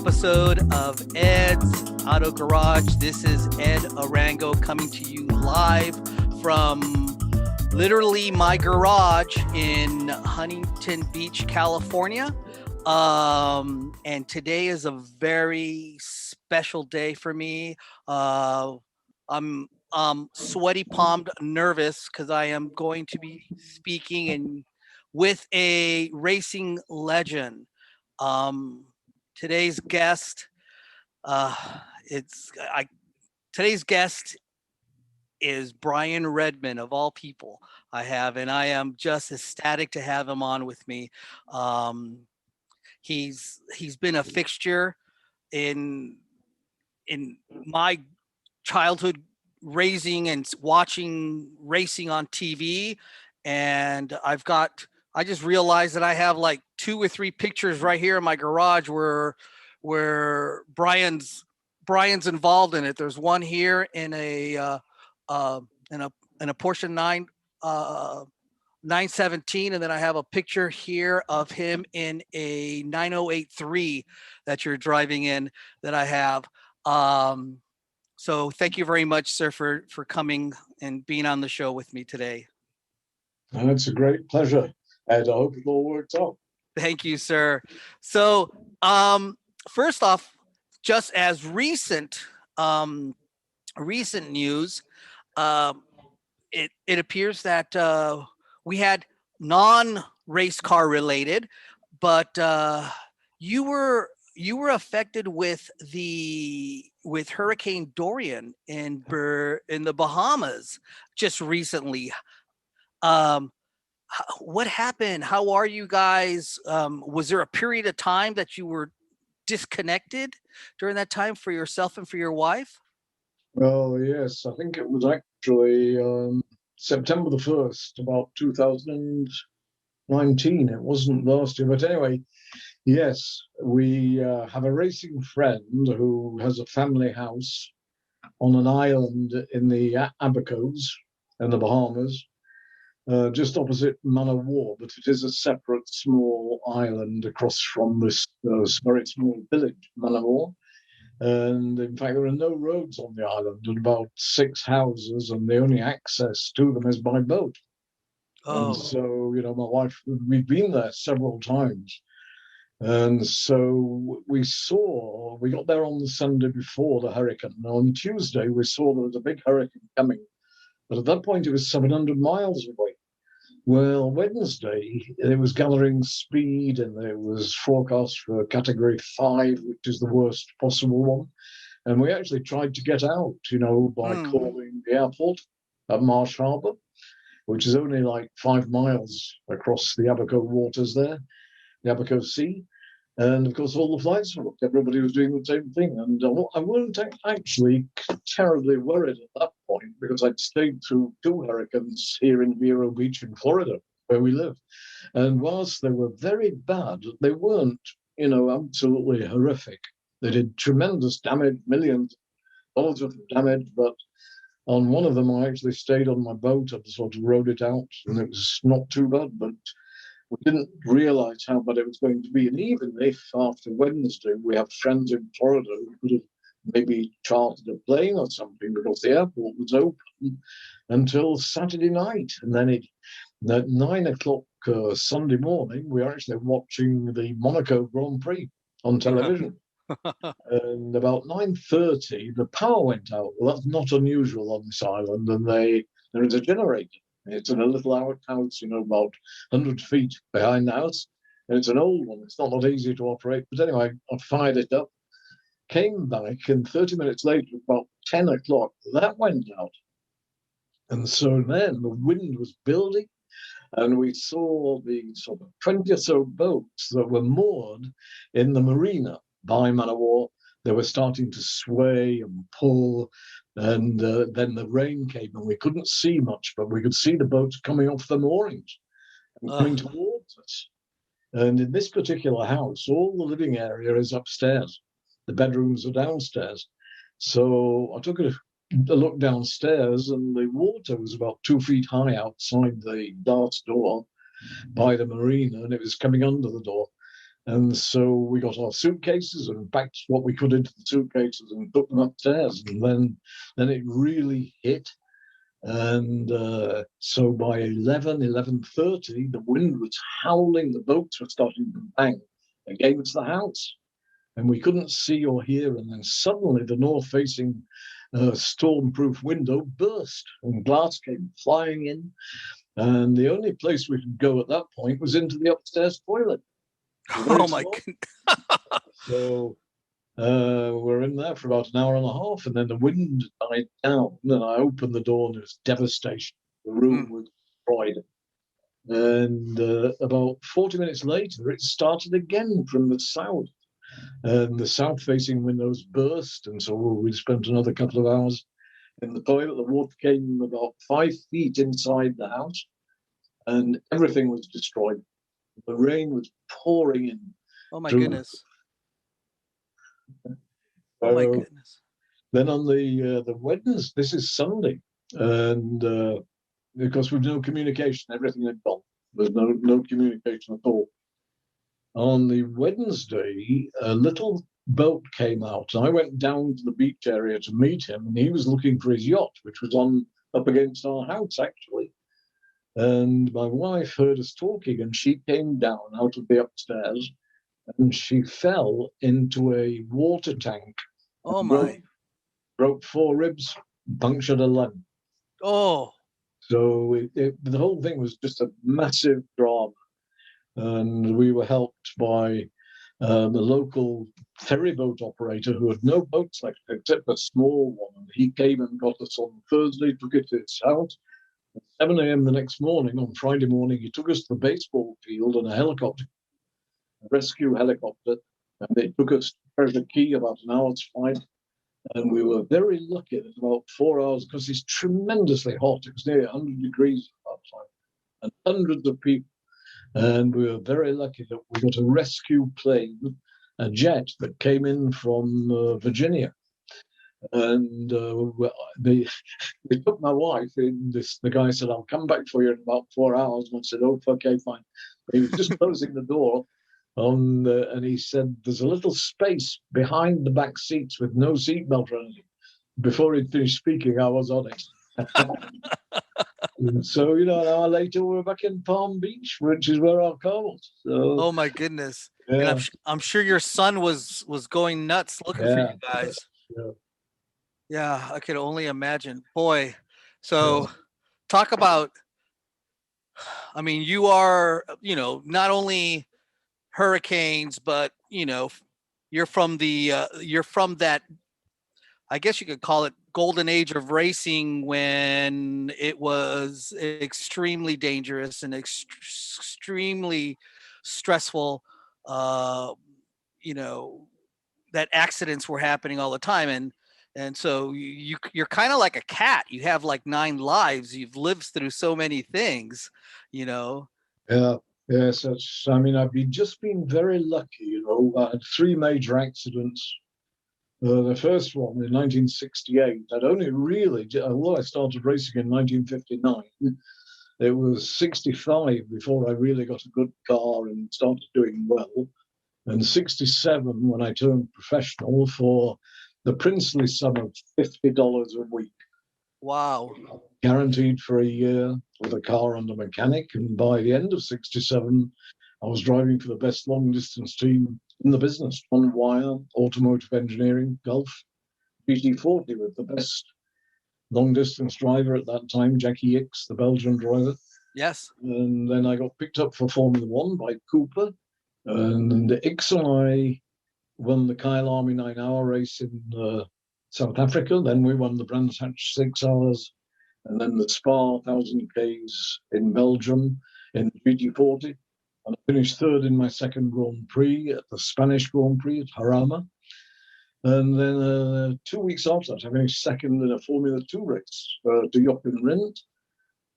episode of Ed's Auto Garage. This is Ed Arango coming to you live from literally my garage in Huntington Beach, California. And today is a very special day for me. I'm sweaty palmed, nervous because I am going to be speaking and with a racing legend. Today's guest, uh, it's I. Today's guest is Brian Redman, of all people. And I am just ecstatic to have him on with me. Um, he's been a fixture in my childhood, raising and watching racing on TV, and I just realized that I have like 2 or 3 pictures right here in my garage where Brian's involved in it. There's one here in uh, in a Porsche 917, and then I have a picture here of him in a 9083 that you're driving in that I have. So thank you very much, sir, for coming and being on the show with me today. It's a great pleasure, Ed. I hope it all works out. Thank you, sir. So, first off, just as recent news, it appears that we had non-race car related, but you were affected with Hurricane Dorian in the Bahamas just recently. What happened? How are you guys? Was there a period of time that you were disconnected during that time for yourself and for your wife? Well, yes, I think it was actually September the 1st, about 2019. It wasn't last year, but anyway, yes, we have a racing friend who has a family house on an island in the Abacos in the Bahamas. Just opposite Man of War, but it is a separate small island across from this very small village, Man of War. And in fact, there are no roads on the island and about 6 houses, and the only access to them is by boat. Oh. And so, my wife, we've been there several times. And so we got there on the Sunday before the hurricane. On Tuesday, we saw there was a big hurricane coming. But at that point, it was 700 miles away. Well, Wednesday, it was gathering speed, and it was forecast for Category 5, which is the worst possible one. And we actually tried to get out, by calling the airport at Marsh Harbour, which is only like 5 miles across the Abaco waters there, the Abaco Sea. And of course, all the flights were booked. Everybody was doing the same thing. And I weren't actually terribly worried at that point because I'd stayed through 2 hurricanes here in Vero Beach in Florida, where we live. And whilst they were very bad, they weren't, absolutely horrific. They did tremendous damage, millions of dollars worth of damage. But on one of them, I actually stayed on my boat and sort of rode it out. And it was not too bad, but we didn't realize how bad it was going to be. And even if after Wednesday we have friends in Florida who could have maybe chartered a plane or something because the airport was open until Saturday night. And then at 9 o'clock Sunday morning, we were actually watching the Monaco Grand Prix on television. And about 9:30, the power went out. Well, that's not unusual on this island. And there is a generator. It's in a little outhouse, about 100 feet behind the house. And it's an old one. It's not easy to operate. But anyway, I fired it up, came back, and 30 minutes later, about 10 o'clock, that went out. And so then the wind was building, and we saw the sort of 20 or so boats that were moored in the marina by Man of War. They were starting to sway and pull, and then the rain came, and we couldn't see much, but we could see the boats coming off the moorings and coming towards us. And in this particular house, all the living area is upstairs. The bedrooms are downstairs. So I took a look downstairs, and the water was about 2 feet high outside the glass door by the marina, and it was coming under the door. And so we got our suitcases and packed what we could into the suitcases and took them upstairs. And then it really hit. And so by 11:30, the wind was howling. The boats were starting to bang against the house. And we couldn't see or hear. And then suddenly the north-facing storm-proof window burst and glass came flying in. And the only place we could go at that point was into the upstairs toilet. Oh my goodness. So we're in there for about an hour and a half, and then the wind died down. And then I opened the door, and there was devastation. The room was destroyed. And about 40 minutes later, it started again from the south. And the south-facing windows burst, and so we spent another couple of hours in the toilet. The water came about 5 feet inside the house, and everything was destroyed. The rain was pouring in. Oh my goodness. Oh my goodness. Then on the Wednesday, this is Sunday, and because with no communication, everything had gone. There's no communication at all. On the Wednesday, a little boat came out, and I went down to the beach area to meet him, and he was looking for his yacht, which was up against our house, actually. And my wife heard us talking, and she came down out of the upstairs, and she fell into a water tank. Oh my! Broke 4 ribs, punctured a lung. Oh. So the whole thing was just a massive drama. And we were helped by the local ferry boat operator who had no boats except a small one. He came and got us on Thursday, took it to his house. At 7 a.m. the next morning, on Friday morning, he took us to the baseball field in a helicopter, a rescue helicopter, and they took us to Treasure Key, about an hour's flight. And we were very lucky at about 4 hours because it's tremendously hot. It was nearly 100 degrees at that time, and hundreds of people. And we were very lucky that we got a rescue plane, a jet that came in from Virginia. And they took my wife in. The guy said, "I'll come back for you in about 4 hours." And I said, "Oh, okay, fine." He was just closing the door. And he said, "There's a little space behind the back seats with no seatbelt or anything." Before he'd finished speaking, I was on it. So, an hour later, we were back in Palm Beach, which is where our car was. So, oh my goodness! Yeah. And I'm sure your son was going nuts looking for you guys. Yeah, I could only imagine. Boy, so talk about. I mean, you are, not only hurricanes, but you're from that, I guess you could call it, golden age of racing, when it was extremely dangerous and extremely stressful. Uh, that accidents were happening all the time, and so you're kind of like a cat. You have like 9 lives. You've lived through so many things. Yeah. Yes, I've just been very lucky. I had 3 major accidents. The first one in 1968. I'd only really, although I started racing in 1959, it was 65 before I really got a good car and started doing well. And 67 when I turned professional for the princely sum of $50 a week. Wow. Guaranteed for a year with a car under mechanic. And by the end of 67, I was driving for the best long distance team in the business, on wire, automotive engineering, Gulf, GT40 with the best long distance driver at that time, Jackie Hicks, the Belgian driver. Yes. And then I got picked up for Formula One by Cooper. And Hicks and I won the Kyle Army 9-hour race in South Africa. Then we won the Brands Hatch 6 hours. And then the Spa 1000 Ks in Belgium in GT40. And I finished 3rd in my second Grand Prix at the Spanish Grand Prix at Jarama. And then 2 weeks after that, I finished 2nd in a Formula 2 race to Jochen Rindt.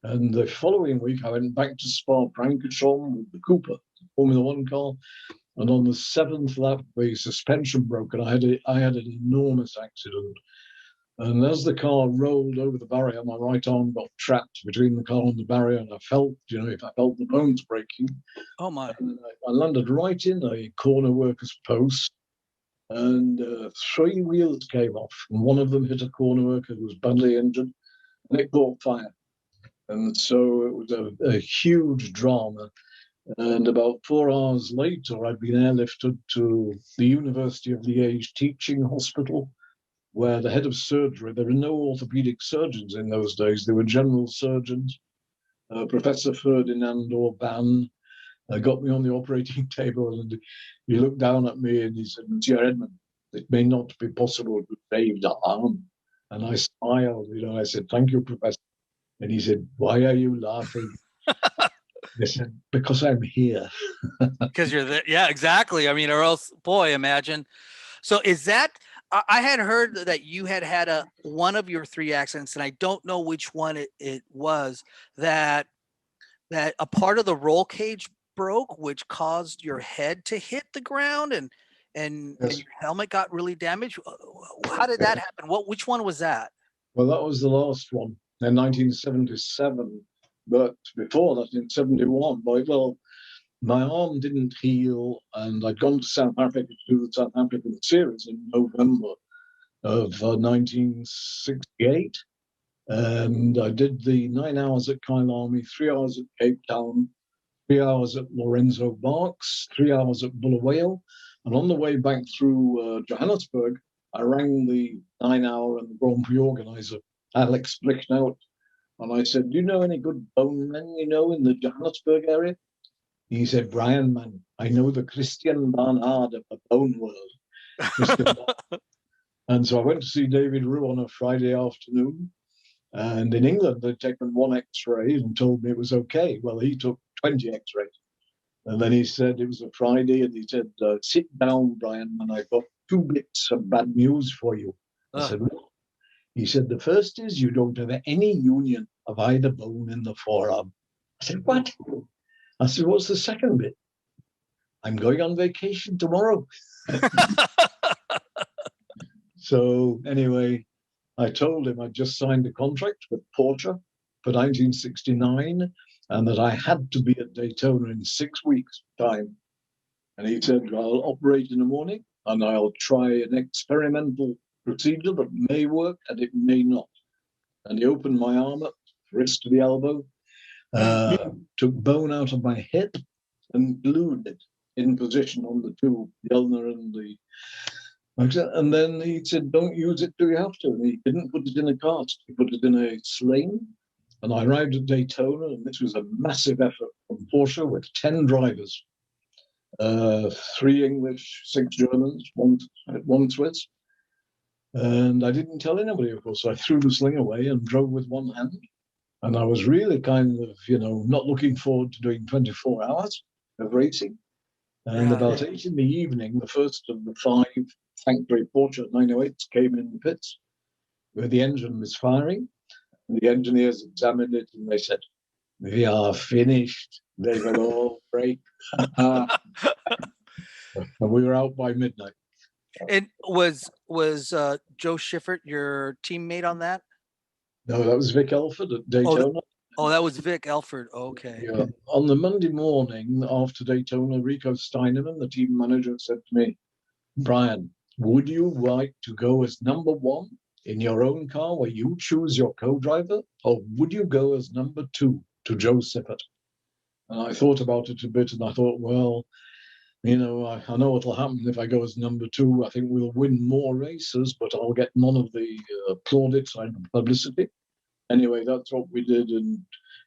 And the following week, I went back to Spa-Francorchamps with the Cooper, the Formula 1 car. And on the 7th lap, the suspension broke, and I had an enormous accident. And as the car rolled over the barrier, my right arm got trapped between the car and the barrier, and I felt, if I felt the bones breaking. Oh my. And I landed right in a corner worker's post, and three wheels came off, and one of them hit a corner worker who was badly injured, and it caught fire. And so it was a huge drama. And about 4 hours later, I'd been airlifted to the University of Liège Teaching Hospital, where the head of surgery, there were no orthopedic surgeons in those days, there were general surgeons. Professor Ferdinand Orban got me on the operating table, and he looked down at me and he said, Monsieur Redman, it may not be possible to save the arm. And I smiled, I said, thank you, Professor. And he said, why are you laughing? I said, because I'm here. Because you're there. Yeah, exactly. I mean, or else, boy, imagine. So is that, I had heard that you had one of your three accidents, and I don't know which one it was, that a part of the roll cage broke, which caused your head to hit the ground, and Yes. your helmet got really damaged. How did that happen? Which one was that? Well, that was the last one in 1977. But before that, in 71, well, my arm didn't heal, and I'd gone to South Africa to do the South African series in November of 1968. And I did the 9 hours at Kyalami, 3 hours at Cape Town, 3 hours at Lorenzo Barks, 3 hours at Bulawayo. And on the way back through Johannesburg, I rang the 9 hour and the Grand Prix organizer, Alex Blicknout, and I said, do you know any good bone men, in the Johannesburg area? He said, Brian, man, I know the Christian Barnard of the bone world. And so I went to see David Roux on a Friday afternoon. And in England, they'd taken one X-ray and told me it was okay. Well, he took 20 X-rays. And then he said it was a Friday, and he said, sit down, Brian, and I've got two bits of bad news for you. I said, what? He said, the first is you don't have any union of either bone in the forearm. I said, what? I said, what's the second bit? I'm going on vacation tomorrow. So anyway, I told him I'd just signed a contract with Porsche for 1969, and that I had to be at Daytona in 6 weeks' time. And he said, I'll operate in the morning, and I'll try an experimental procedure that may work and it may not. And he opened my arm up, wrist to the elbow, took bone out of my hip and glued it in position on the two, the ulnar and the. And then he said, don't use it till you have to. And he didn't put it in a cast, he put it in a sling. And I arrived at Daytona, and this was a massive effort from Porsche with 10 drivers, 3 English, 6 Germans, one Swiss. And I didn't tell anybody, of course. I threw the sling away and drove with one hand. And I was really kind of, not looking forward to doing 24 hours of racing. And about 8 in the evening, the first of the 5 factory Porsche 908s came in the pits where the engine was firing. And the engineers examined it and they said, we are finished. They will all break. And we were out by midnight. And was Joe Schiffert your teammate on that? No, that was Vic Elford at Daytona. Oh, that was Vic Elford. Okay. Yeah. On the Monday morning after Daytona, Rico Steinemann, the team manager, said to me, Brian, would you like to go as number 1 in your own car where you choose your co-driver, or would you go as number 2 to Joe Sippert? And I thought about it a bit, and I thought, well, I know what'll happen if I go as number 2. I think we'll win more races, but I'll get none of the plaudits and publicity. Anyway, that's what we did,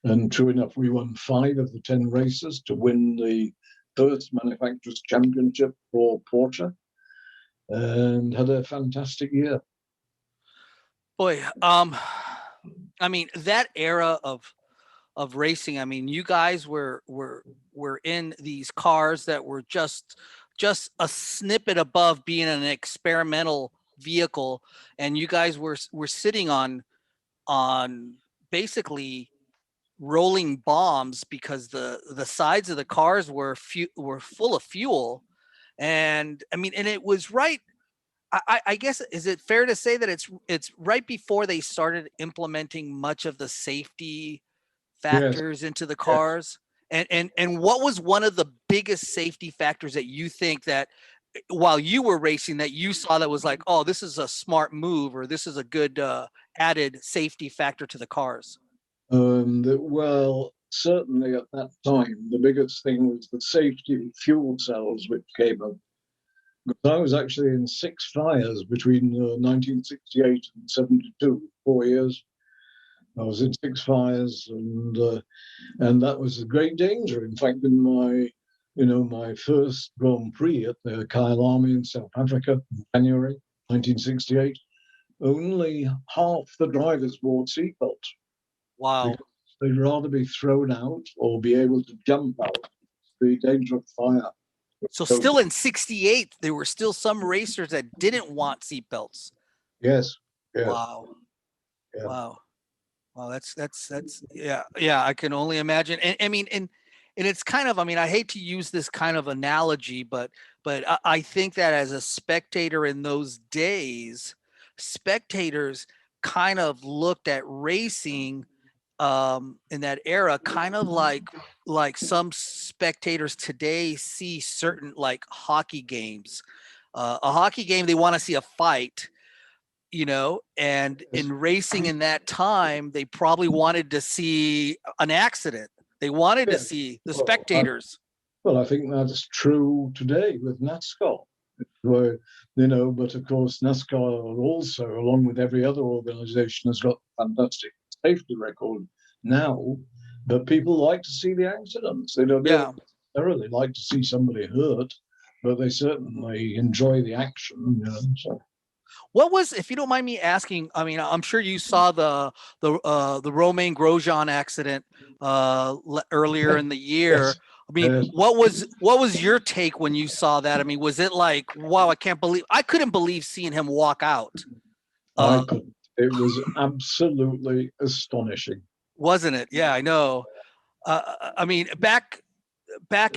and true enough, we won 5 of the 10 races to win the first manufacturers' championship for Porsche, and had a fantastic year. Boy, I mean, that era of racing, I mean, you guys were in these cars that were just a snippet above being an experimental vehicle, and you guys were sitting on basically rolling bombs because the sides of the cars were full of fuel. And I mean, and it was right, I guess, is it fair to say that it's right before they started implementing much of the safety Yes, factors into the yes. cars? And what was one of the biggest safety factors that you think that while you were racing that you saw that was like, oh, this is a smart move, or this is a good added safety factor to the cars? Well, certainly at that time, the biggest thing was the safety fuel cells which came up. Because I was actually in six fires between 1968 and 72, 4 years. I was in six fires, and that was a great danger. In fact, in my first Grand Prix at the Kyle Army in South Africa in January 1968, only half the drivers wore seatbelts Wow. because they'd rather be thrown out or be able to jump out. The danger of fire. So So, still in 68, there were still some racers that didn't want seatbelts. yes, yes, Wow. yeah. Wow. Well, that's yeah, yeah. I can only imagine. And I mean, and it's kind of. I mean, I hate to use this kind of analogy, but I think that as a spectator in those days, spectators kind of looked at racing in that era, kind of like some spectators today see certain like hockey games. A hockey game, they want to see a fight, and Yes, in racing in that time, they probably wanted to see an accident. They wanted to yes. see the Well, spectators. I think that's true today with NASCAR. Where, but of course, NASCAR also, along with every other organization, has got a fantastic safety record now. But people like to see the accidents. They don't Yeah. necessarily like to see somebody hurt, but they certainly enjoy the action. So. What was, if you don't mind me asking, I mean, I'm sure you saw the Romain Grosjean accident earlier in the year. Yes, I mean, yes. what was your take when you saw that? I mean, was it like, wow, I couldn't believe seeing him walk out. I Uh, could. It was absolutely astonishing. wasn't it? Yeah, I know. I mean, back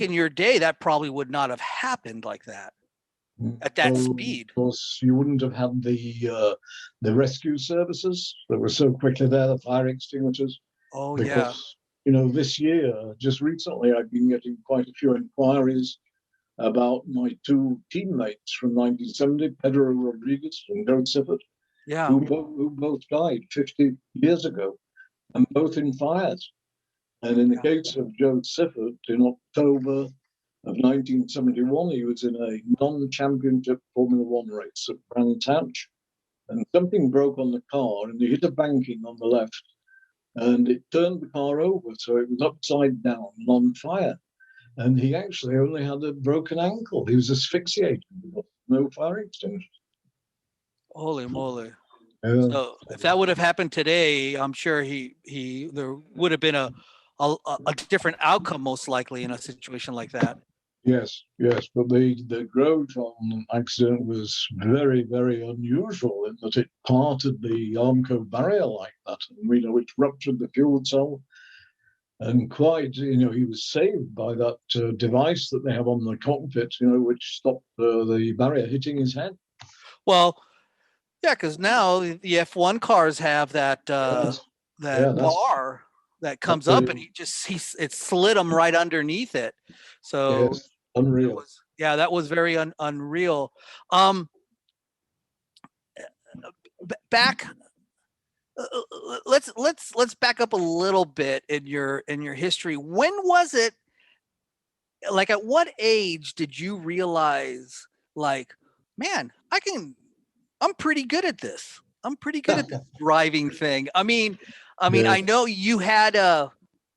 in your day, that probably would not have happened like that at that Well, of speed. course, you wouldn't have had the rescue services that were so quickly there, the fire extinguishers, Oh yeah, because this year, just recently, I've been getting quite a few inquiries about my two teammates from 1970, Pedro Rodriguez and Joe Sifford, yeah, who both died 50 years ago, and both in fires. And in the yeah. case of Joe Sifford, in October of 1971, he was in a non-championship Formula One race at Brands Hatch, and something broke on the car, and he hit a banking on the left, and it turned the car over, so it was upside down and on fire. And he actually only had a broken ankle. He was asphyxiated. No fire extinguisher. Holy moly! Yeah. So if that would have happened today, I'm sure he there would have been a different outcome most likely in a situation like that. Yes, yes, but the Grosjean accident was very, very unusual in that it parted the Armco barrier like that, and it ruptured the fuel cell, and quite, he was saved by that device that they have on the cockpit, which stopped the barrier hitting his head. Well, yeah, because now the F1 cars have Yes, that yeah, bar that that's comes up, and it slid him right underneath it. So yes, unreal. that was very unreal. Um, back let's back up a little bit in your history. When was it, like, at what age did you realize, like, man, I'm pretty good at this. I'm pretty good at this driving thing. I mean, Yeah, I know you had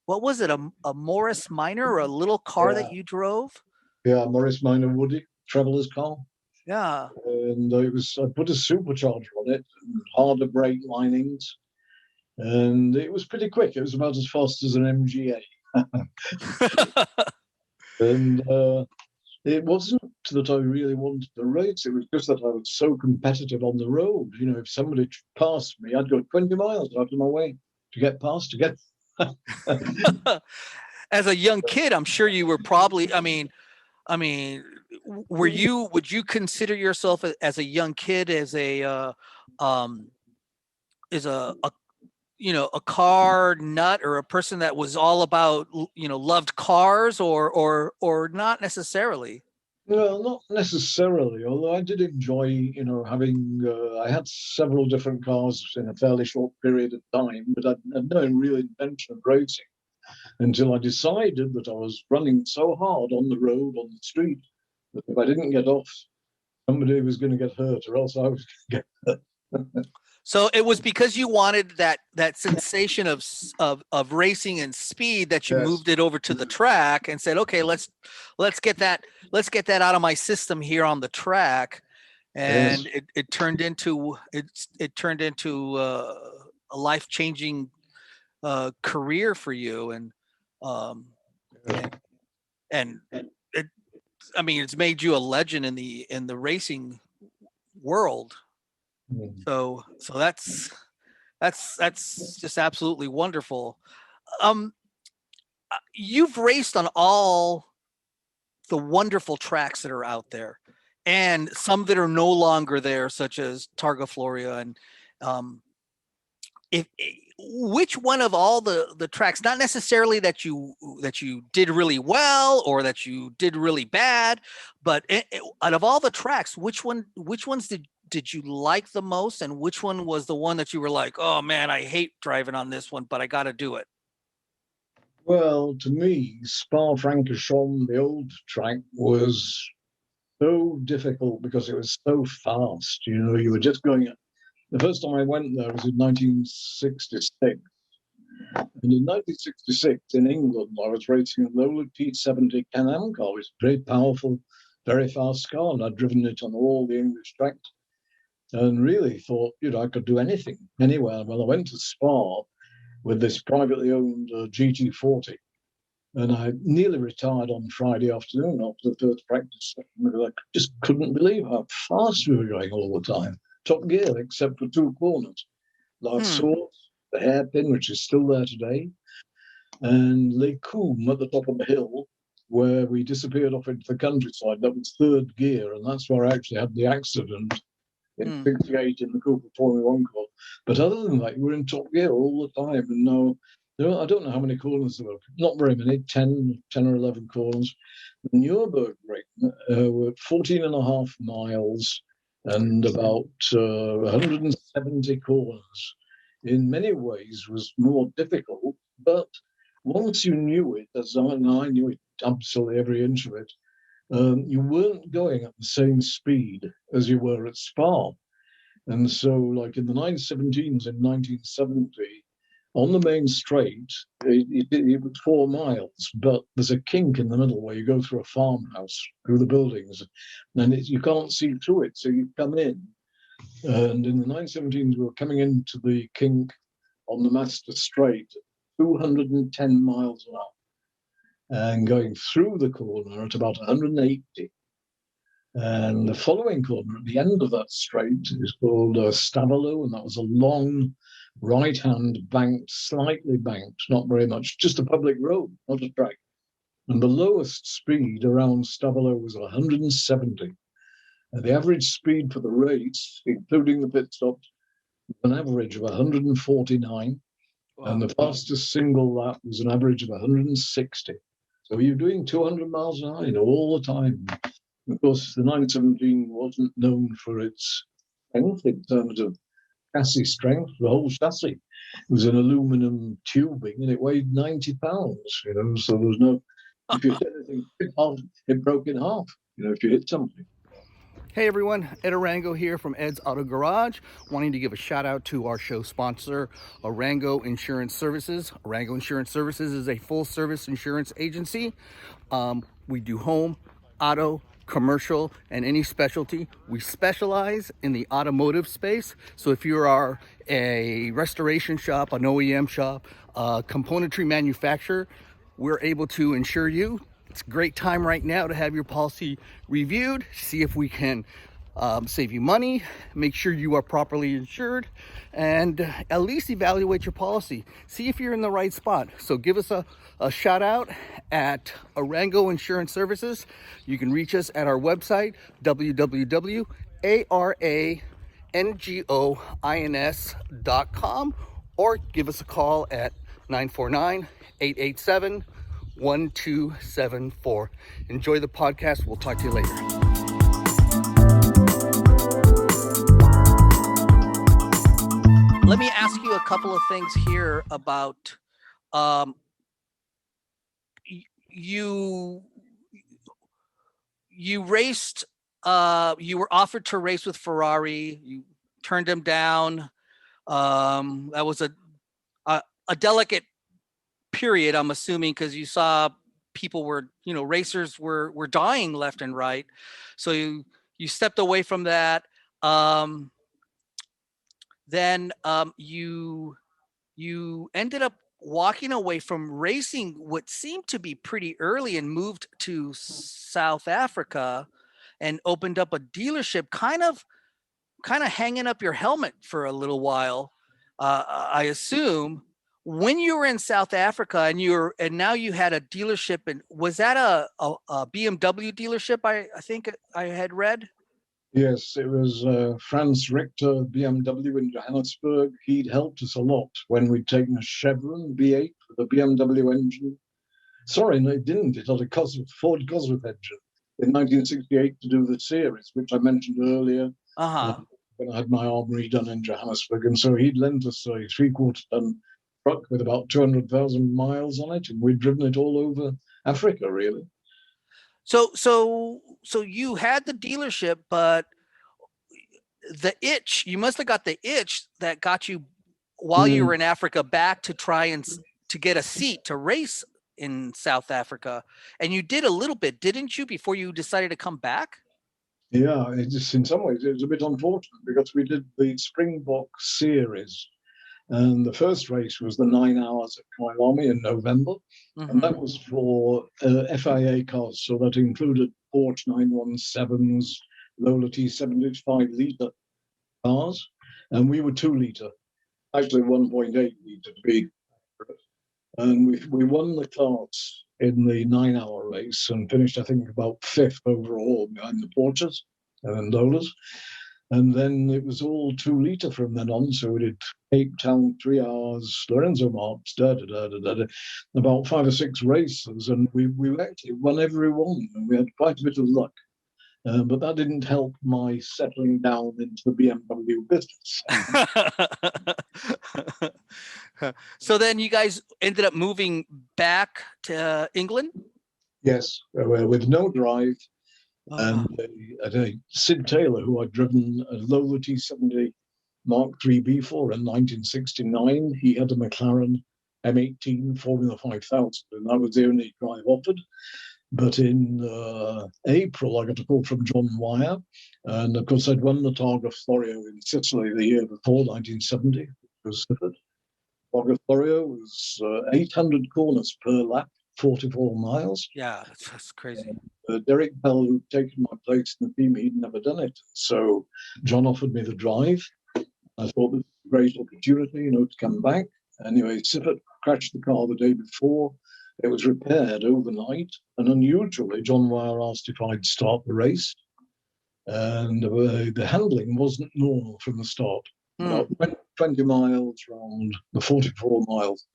what was it, a Morris Minor, or a little car that yeah, you drove? yeah. Morris Minor Woody traveler's car, Yeah. and I put a supercharger on it, and harder brake linings, and it was pretty quick. It was about as fast as an MGA. And it wasn't that I really wanted to race. It was just that I was so competitive on the road. If somebody passed me, I'd go 20 miles out of my way to get past, to get. As a young kid, I'm sure you were probably, I mean, I mean, would you consider yourself as a young kid as um, a a car nut or a person that was all about loved cars or not necessarily? No, not necessarily, although I did enjoy, having, I had several different cars in a fairly short period of time, but I had no real intention of racing until I decided that I was running so hard on the road, on the street, that if I didn't get off, somebody was going to get hurt, or else I was going to get hurt. So it was because you wanted that sensation of racing and speed that you Yes. moved it over to the track and said, okay, let's get that out of my system here on the track. Yes. And it turned into a life-changing career for you. Um, and and it, I mean, it's made you a legend in the racing world. Mm. So that's just absolutely wonderful. Um, you've raced on all the wonderful tracks that are out there, and some that are no longer there, such as Targa Florio. And um, if which one of all the tracks, not necessarily that you did really well or that you did really bad, but out of all the tracks, which ones did you like the most, and which one was the one that you were like, oh man, I hate driving on this one, but I got to do it? Well, to me, Spa-Francorchamps, the old track, was so difficult because it was so fast. You were just going. The first time I went there was in 1966. And in 1966, in England, I was racing a Lola P70 Can-Am car. It was a very powerful, very fast car, and I'd driven it on all the English tracks and really thought, I could do anything, anywhere. Well, I went to Spa with this privately owned GT40, and I nearly retired on Friday afternoon after the first practice session because I just couldn't believe how fast we were going all the time. Top gear, except for two corners. La Hmm. Source, the hairpin, which is still there today, and Les Combes at the top of the hill, where we disappeared off into the countryside. That was third gear, and that's where I actually had the accident in Hmm. 68 in the Cooper Formula One car. But other than that, you were in top gear all the time. And now, I don't know how many corners there were, not very many, 10 or 11 corners. The Nürburgring were 14 and a half miles and about 170 corners. In many ways was more difficult, but once you knew it, as I knew it, absolutely every inch of it, you weren't going at the same speed as you were at Spa. And so, like in the 917s in 1970, on the main straight, it was 4 miles, but there's a kink in the middle where you go through a farmhouse, through the buildings, and you can't see through it, so you come in. And in the 917s, we were coming into the kink on the master straight, 210 miles an hour, and going through the corner at about 180. And the following corner at the end of that straight is called Stavelot, and that was a long right-hand banked, slightly banked, not very much, just a public road, not a track. And the lowest speed around Stavelot was 170. And the average speed for the race, including the pit stops, was an average of 149. Wow. And the fastest single lap was an average of 160. So you're doing 200 miles an hour all the time. Of course, the 917 wasn't known for its strength in terms of chassis strength. The whole chassis was an aluminum tubing and it weighed 90 pounds, so there was no, if you hit anything, it broke in half, if you hit something. Hey everyone, Ed Arango here from Ed's Auto Garage, wanting to give a shout out to our show sponsor, Arango Insurance Services. Arango Insurance Services is a full service insurance agency. We do home, auto, commercial, and any specialty. We specialize in the automotive space. So if you are a restoration shop, an OEM shop, a componentry manufacturer, we're able to insure you. It's a great time right now to have your policy reviewed, see if we can save you money, make sure you are properly insured, and at least evaluate your policy. See if you're in the right spot. So give us a shout out at Arango Insurance Services. You can reach us at our website, www.arangoins.com, or give us a call at 949-887-1274. Enjoy the podcast. We'll talk to you later. Let me ask you a couple of things here about you raced, you were offered to race with Ferrari, you turned them down. That was a delicate period, I'm assuming, because you saw people were, racers were dying left and right. So you stepped away from that. Then you ended up walking away from racing what seemed to be pretty early and moved to South Africa and opened up a dealership, kind of hanging up your helmet for a little while. I assume when you were in South Africa and now you had a dealership, and was that a BMW dealership? I think I had read. Yes, it was Franz Richter BMW in Johannesburg. He'd helped us a lot when we'd taken a Chevron V8 with a BMW engine. Sorry, no, it didn't. It had a Ford Cosworth engine in 1968 to do the series, which I mentioned earlier. When I had my arm redone in Johannesburg. And so he'd lent us a 3/4 ton truck with about 200,000 miles on it, and we'd driven it all over Africa, really. So you had the dealership, but the itch, you must have got the itch that got you while you were in Africa back to try and to get a seat to race in South Africa. And you did a little bit, didn't you, before you decided to come back? Yeah, it just, in some ways, it was a bit unfortunate because we did the Springbok series. And the first race was the 9 hours at Kyalami in November. And that was for FIA cars. So that included Porsche 917s, Lola T70s, 5-litre cars. And we were 2-litre, actually 1.8 litre to be accurate. And we won the class in the 9-hour race and finished, I think, about 5th overall behind the Porsches and Lolas. And then it was all 2-litre from then on. So we did Cape Town 3 hours, Lorenzo Marks, about 5 or 6 races. And we actually won every one. And we had quite a bit of luck. But that didn't help my settling down into the BMW business. So then you guys ended up moving back to England? Yes, with no drive. And Sid Taylor, who I'd driven a Lola T70 Mark III for in 1969, he had a McLaren M18 Formula 5000, and that was the only drive offered. But in April, I got a call from John Wire, and of course I'd won the Targa Florio in Sicily the year before, 1970. It was Targa Florio was 800 corners per lap, 44 miles. Yeah, that's crazy. Derek Bell, who'd taken my place in the team, he'd never done it. So John offered me the drive. I thought this was a great opportunity, to come back. Anyway, Siffert crashed the car the day before. It was repaired overnight. And unusually, John Wire asked if I'd start the race. And the handling wasn't normal from the start. About 20 miles around the 44 miles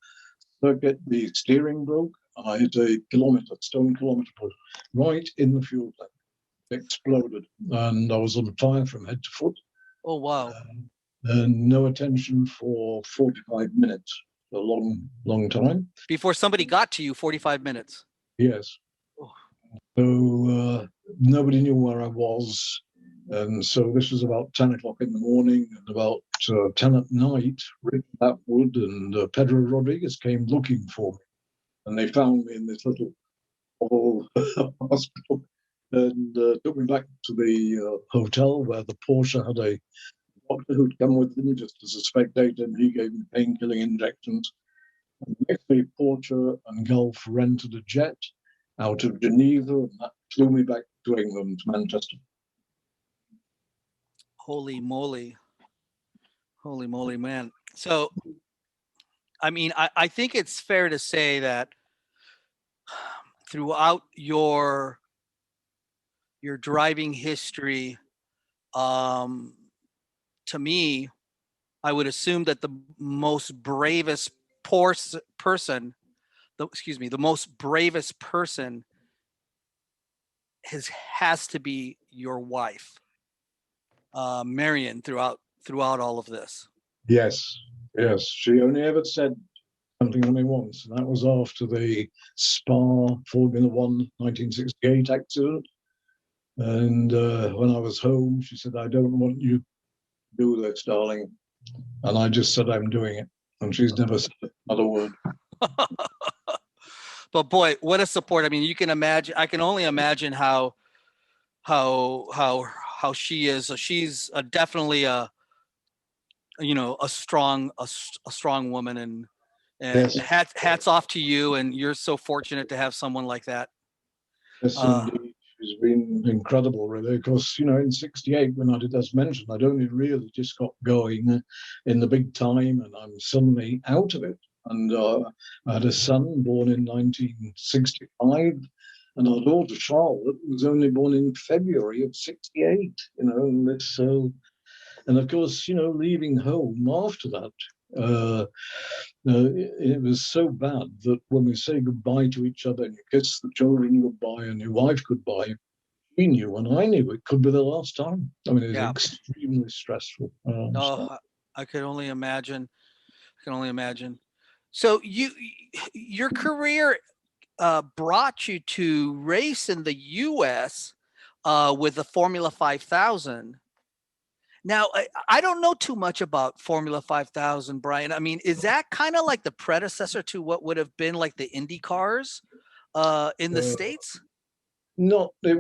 circuit, the steering broke. I had a stone kilometre put right in the fuel tank. It exploded, and I was on fire from head to foot. Oh, wow. And no attention for 45 minutes, a long, long time. Before somebody got to you, 45 minutes. Yes. Oh. So nobody knew where I was. And so this was about 10 o'clock in the morning, and about 10 at night, Rick Atwood and Pedro Rodriguez came looking for me. And they found me in this little hospital and took me back to the hotel where the Porsche had a doctor who'd come with them just as a spectator, and he gave me pain-killing injections. And the next day, Porsche and Gulf rented a jet out of Geneva, and that flew me back to England, to Manchester. Holy moly. Holy moly, man. So, I mean, I think it's fair to say that throughout your driving history, um, to me, I would assume that the most bravest person, the most bravest person has to be your wife, Marion, throughout all of this. Yes, yes. She only ever said something to me once, and that was after the Spa Formula One 1968 accident. And when I was home, she said, "I don't want you to do this, darling." And I just said, "I'm doing it." And she's never said another word. But boy, what a support! I mean, you can imagine. I can only imagine how she is. She's definitely a strong woman, and Yes, hats off to you. And you're so fortunate to have someone like that. yes, Uh, indeed. She's been incredible, really. Because, in '68, when I did, as mentioned, I'd only really just got going in the big time, and I'm suddenly out of it. And I had a son born in 1965, and our daughter Charlotte was only born in February of '68. And it's and of course, leaving home after that. Uh, it was so bad that when we say goodbye to each other and you kiss the children goodbye and your wife goodbye, she knew and I knew it could be the last time. I mean, it was yeah. extremely stressful. Oh, I could only imagine. I can only imagine. So your career brought you to race in the U.S. With the Formula 5000. Now, I don't know too much about Formula 5000, Brian. I mean, is that kind of like the predecessor to what would have been like the Indy cars in the uh, States? Not, it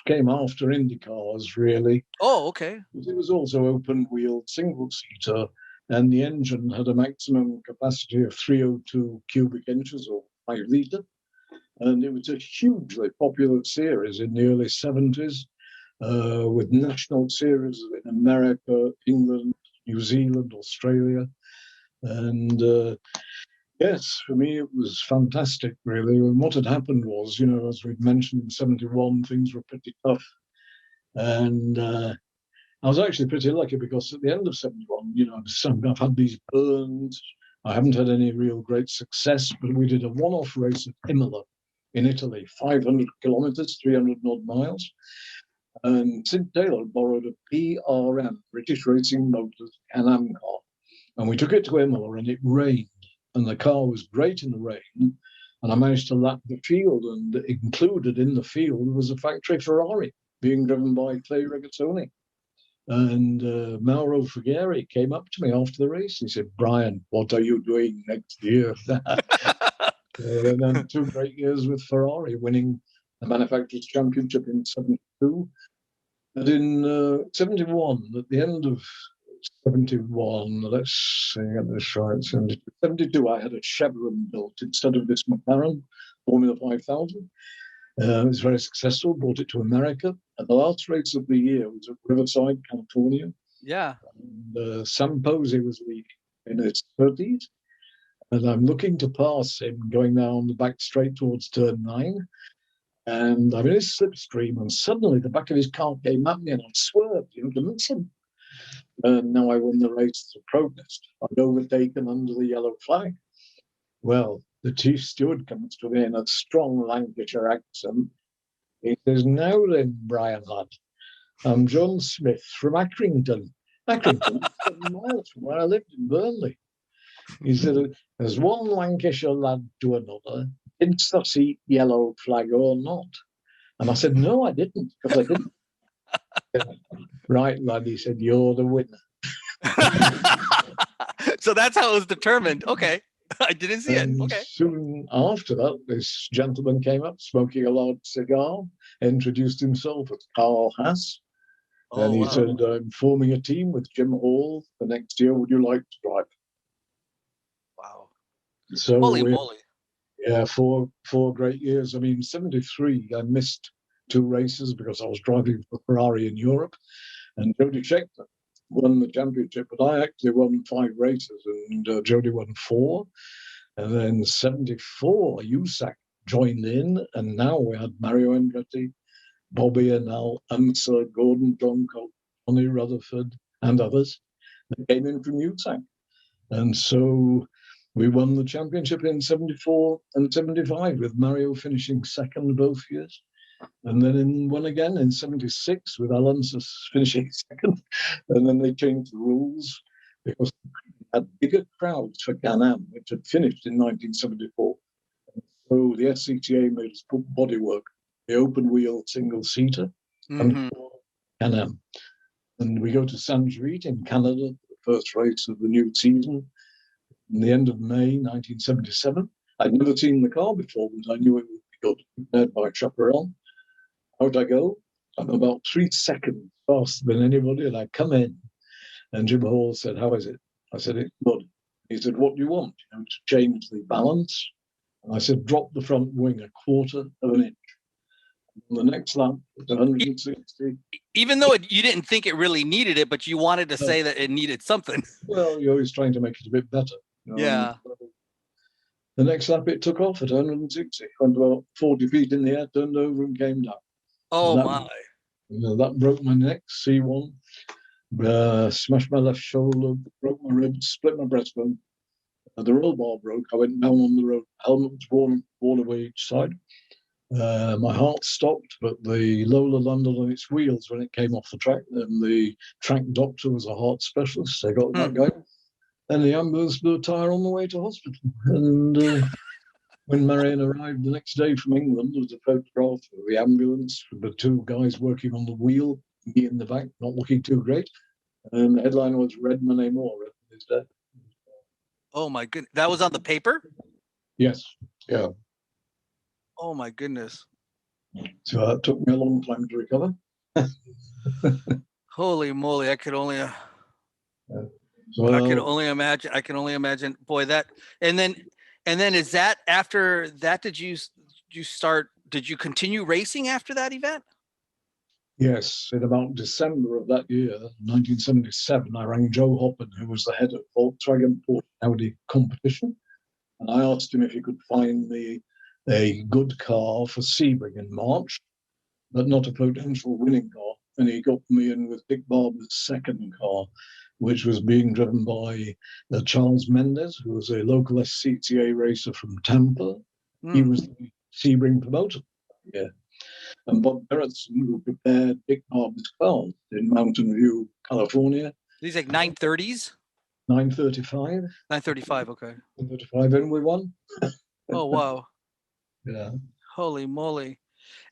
came after Indy cars, really. Oh, okay. But it was also open wheeled, single seater, and the engine had a maximum capacity of 302 cubic inches or 5 litre. And it was a hugely popular series in the early '70s, with national series in America, England, New Zealand, Australia. And yes, for me, it was fantastic, really. And what had happened was, as we'd mentioned in '71, things were pretty tough. And I was actually pretty lucky because at the end of '71, I've had these burns. I haven't had any real great success, but we did a one-off race at Imola in Italy, 500 kilometers, 300 odd miles. And Sid Taylor borrowed a PRM, British Racing Motors Can-Am car. And we took it to Imola and it rained. And the car was great in the rain. And I managed to lap the field. And included in the field was a factory Ferrari being driven by Clay Regazzoni. And Mauro Fugeri came up to me after the race. He said, "Brian, what are you doing next year?" And then 2 great years with Ferrari, winning the Manufacturers' Championship in '72. And in '71, at the end of '71, let's see, get this right, '72, I had a Chevron built instead of this McLaren Formula 5000. It was very successful, brought it to America. And the last race of the year was at Riverside, California. Yeah. And Sam Posey was leading in his 30s. And I'm looking to pass him going down the back straight towards turn 9. And I'm in his slipstream, and suddenly the back of his car came at me, and I swerved, to miss him. And now I won the race as a protest. I'd overtaken under the yellow flag. Well, the chief steward comes to me in a strong Lancashire accent. He says, "Now then, Brian lad, I'm John Smith from Accrington. Accrington, 7 miles from where I lived in Burnley." He said, "There's one Lancashire lad to another. Didst thou see yellow flag or not?" And I said, "No, I didn't, because I didn't." "Right, lad," he said, "you're the winner." So that's how it was determined. Okay. I didn't see it. And Okay. soon after that, this gentleman came up smoking a large cigar, introduced himself as Carl Haas. And Oh, he wow. said, "I'm forming a team with Jim Hall for next year. Would you like to drive?" Wow. So Holy moly. yeah, four great years. I mean, '73, I missed 2 races because I was driving for Ferrari in Europe. And Jody Scheckter won the championship, but I actually won 5 races, and Jody won 4. And then 74, USAC joined in, and now we had Mario Andretti, Bobby Annell, Unser, Gordon Johncock, Johnny Rutherford, and others that came in from USAC. And so we won the championship in 74 and 75, with Mario finishing second both years. And then won again in 76 with Alonso finishing second. And then they changed the rules because they had bigger crowds for Can-Am, which had finished in 1974. So the SCTA made us put bodywork, the open wheel single seater, and Can-Am. And we go to San Juite in Canada, the first race of the new season, in the end of May 1977. I'd never seen the car before, but I knew it would be good, prepared by Chaparral. Out I go. I'm about 3 seconds faster than anybody, and I come in. And Jim Hall said, "How is it?" I said, "It's good." He said, "What do you want?" To change the balance. And I said, "Drop the front wing 1/4 of an inch." And the next lap was 160. Even though you didn't think it really needed it, but you wanted to say that it needed something. Well, you're always trying to make it a bit better. Yeah. The next lap, it took off at 160, went about 40 feet in the air, turned over and came down. Oh, my. That broke my neck, C1, smashed my left shoulder, broke my ribs, split my breastbone. The roll bar broke. I went down on the road. Helmet was worn away each side. My heart stopped, but the Lola landed on its wheels when it came off the track. And the track doctor was a heart specialist. They got that going. And the ambulance blew a tyre on the way to hospital. And when Marion arrived the next day from England, there was a photograph of the ambulance with the 2 guys working on the wheel, me in the back, not looking too great. And the headline was Redman Amore, Redman is dead. Oh, my goodness. That was on the paper? Yes. Yeah. Oh, my goodness. So that took me a long time to recover. Holy moly. I could only imagine. I can only imagine. Boy, that, and then is that after that, did you continue racing after that event? Yes, in about December of that year, 1977, I rang Joe Hoppen, who was the head of Volkswagen Porsche Audi competition, and I asked him if he could find me a good car for Sebring in March, but not a potential winning car. And he got me in with Dick Barber's second car, which was being driven by Charles Mendes, who was a local SCTA racer from Tampa. He was the Sebring promoter. Yeah. And Bob Berrettson, who prepared Dick Barber's cars in Mountain View, California. These like 930s? 935. 935, okay. 935, and we won. Oh, wow. Yeah. Holy moly.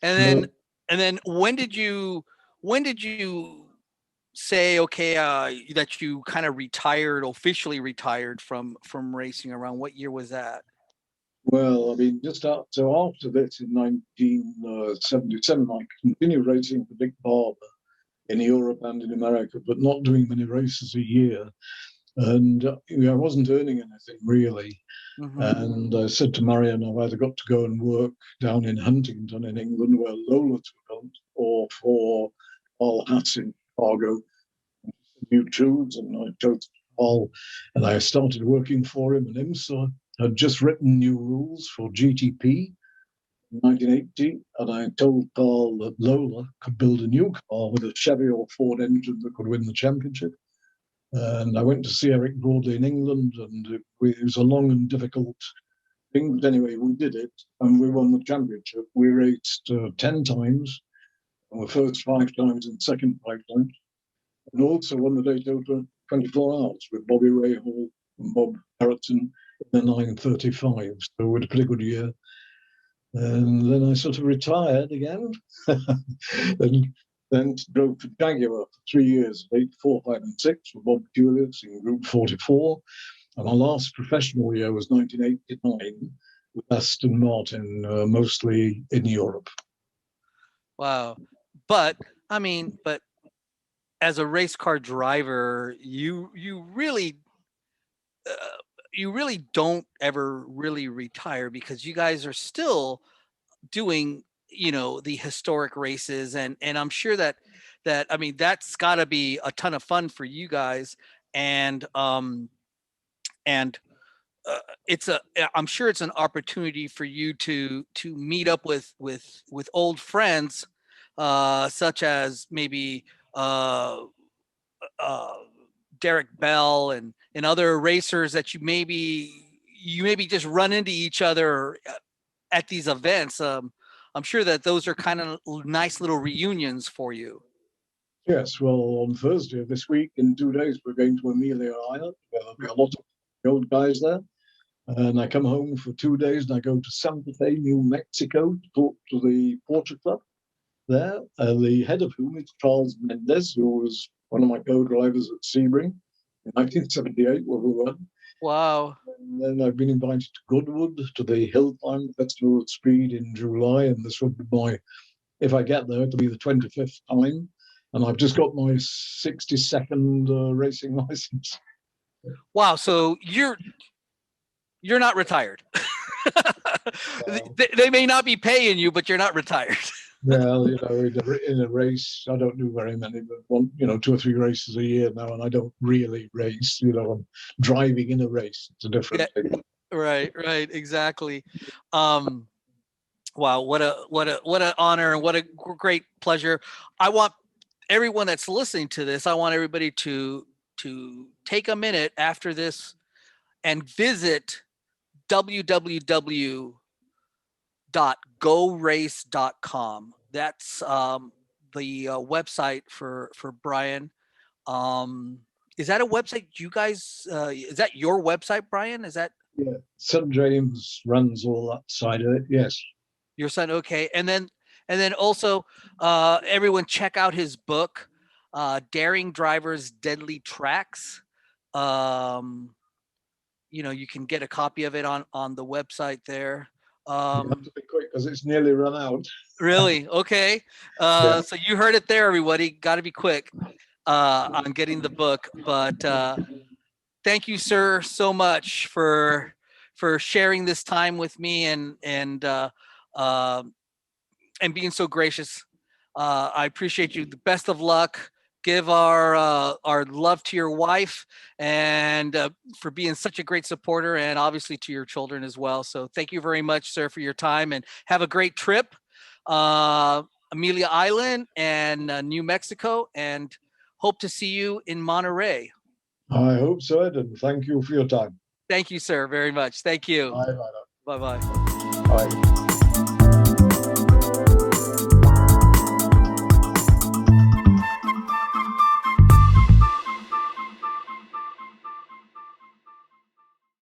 And then when did you say, okay, that you kind of officially retired from racing around? What year was that? Well, I mean, just after this in 1977, I continued racing for Dick Barber in Europe and in America, but not doing many races a year. And I wasn't earning anything really. And I said to Marion, I've either got to go and work down in Huntington in England, where Lola took on, or for Paul Hass in Chicago. You choose, and I chose Paul, and I started working for him. And IMSA had just written new rules for GTP in 1980, and I told Paul that Lola could build a new car with a Chevy or Ford engine that could win the championship. And I went to see Eric Broadley in England, and it was a long and difficult thing. But anyway, we did it, and we won the championship. We raced 10 times, and the first 5 times and second 5 times. And also won the Daytona 24 hours with Bobby Rahal and Bob Harrison in the 935. So we had a pretty good year. And then I sort of retired again. And then drove for Jaguar for 3 years, 84, 5, and 6 with Bob Julius in Group 44. And my last professional year was 1989 with Aston Martin, mostly in Europe. Wow. But as a race car driver, you really don't ever really retire, because you guys are still doing, the historic races, and I'm sure that that, I mean, that's got to be a ton of fun for you guys. And and it's a, I'm sure it's an opportunity for you to meet up with old friends, such as maybe uh, Derek Bell and other racers that you maybe just run into each other at these events. I'm sure that those are kind of nice little reunions for you. Yes, well, on Thursday of this week, in 2 days, we're going to Amelia Island. There'll be a lot of old guys there. And I come home for 2 days and I go to Santa Fe, New Mexico, to talk to the Porter Club there, the head of whom is Charles Mendez, who was one of my co-drivers at Sebring in 1978, where we won. Wow. And then I've been invited to Goodwood, to the Hill Climb Festival at Speed in July, and this will be my, if I get there, it'll be the 25th time. And I've just got my 62nd racing license. Wow. So you're not retired. They may not be paying you, but you're not retired. Well, in a race, I don't do very many, but 2 or 3 races a year now, and I don't really race. I'm driving in a race. It's a different thing. Right, exactly. Wow, what an honor and what a great pleasure. I want everyone that's listening to this, I want everybody to take a minute after this and visit www.gorace.com. That's the website for Brian. Is that a website you guys, is that your website, Brian? Is that? Yeah, son James runs all that side of it. Yes. Your son. Okay. And then also everyone check out his book, Daring Drivers, Deadly Tracks. You can get a copy of it on the website there. You have to be quick because it's nearly run out. Really? Okay. Yeah. So you heard it there, everybody. Got to be quick on getting the book. But thank you, sir, so much for sharing this time with me and being so gracious. I appreciate you. The best of luck. Give our love to your wife and for being such a great supporter, and obviously to your children as well. So thank you very much, sir, for your time, and have a great trip, Amelia Island and New Mexico, and hope to see you in Monterey. I hope so, Ed, and thank you for your time. Thank you, sir, very much. Thank you. Bye. Bye-bye. Bye.